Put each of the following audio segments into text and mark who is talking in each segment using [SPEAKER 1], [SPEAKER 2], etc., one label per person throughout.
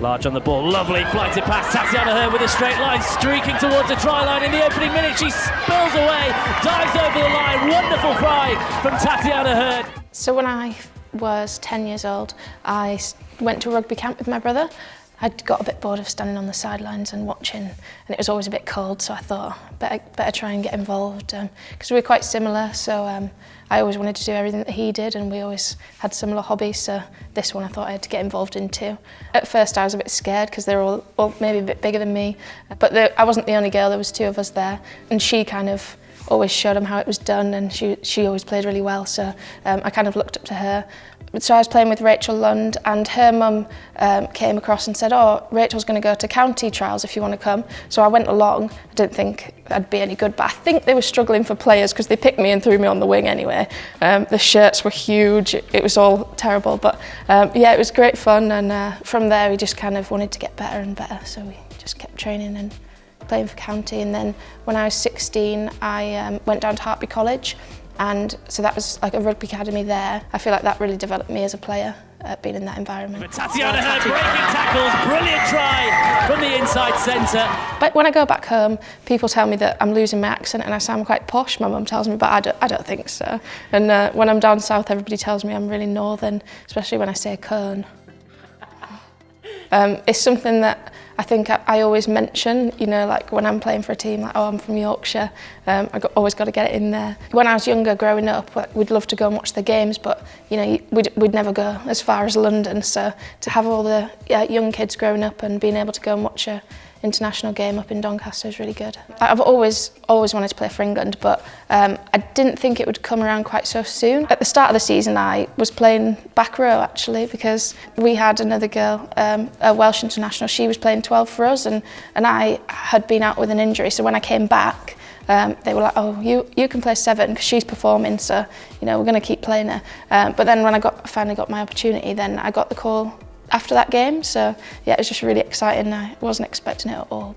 [SPEAKER 1] Large on the ball, lovely flighted pass. Tatyana Heard with a straight line, streaking towards the try line in the opening minute. She spills away, dives over the line. Wonderful fry from Tatyana Heard.
[SPEAKER 2] So when I was 10 years old, I went to a rugby camp with my brother. I'd got a bit bored of standing on the sidelines and watching, and it was always a bit cold, so I thought better try and get involved because we were quite similar. So I always wanted to do everything that he did, and we always had similar hobbies. So this one I thought I had to get involved in too. At first I was a bit scared because they were all maybe a bit bigger than me, but I wasn't the only girl. There was 2 of us there, and she kind of always showed them how it was done, and she always played really well. So I kind of looked up to her. So I was playing with Rachel Lund, and her mum came across and said, "Oh, Rachel's going to go to county trials if you want to come." So I went along. I didn't think I'd be any good, but I think they were struggling for players because they picked me and threw me on the wing anyway. The shirts were huge. It was all terrible, but yeah, it was great fun. And from there, we just kind of wanted to get better and better. So we just kept training and playing for county. And then when I was 16, I went down to Rugby College. And so that was like a rugby academy there. I feel like that really developed me as a player, being in that environment.
[SPEAKER 1] Tatyana Heard breaking tackles, brilliant try from the inside centre.
[SPEAKER 2] But when I go back home, people tell me that I'm losing my accent and I sound quite posh, my mum tells me, but I don't think so. And when I'm down south, everybody tells me I'm really northern, especially when I say cone. It's something that I think I always mention, you know, like when I'm playing for a team, like, oh, I'm from Yorkshire, always got to get it in there. When I was younger, growing up, we'd love to go and watch the games, but, you know, we'd never go as far as London. So to have all the young kids growing up and being able to go and watch a international game up in Doncaster is really good. I've always wanted to play for England, but I didn't think it would come around quite so soon. At the start of the season, I was playing back row actually, because we had another girl, a Welsh international. She was playing 12 for us, and I had been out with an injury. So when I came back, they were like, "Oh, you can play 7 because she's performing, so you know we're going to keep playing her." But then when I finally got my opportunity, then I got the call after that game, so yeah, it was just really exciting. I wasn't expecting it at all.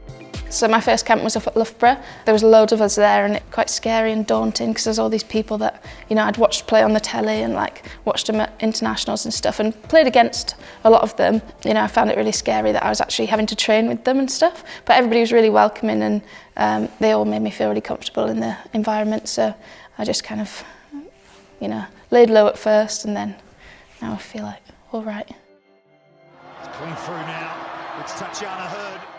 [SPEAKER 2] So my first camp was up at Loughborough. There was loads of us there, and it's quite scary and daunting because there's all these people that, you know, I'd watched play on the telly and like watched them at internationals and stuff, and played against a lot of them. You know, I found it really scary that I was actually having to train with them and stuff, but everybody was really welcoming, and they all made me feel really comfortable in the environment. So I just kind of, you know, laid low at first, and then now I feel like all right.
[SPEAKER 3] Clean through now. It's Tatyana Heard.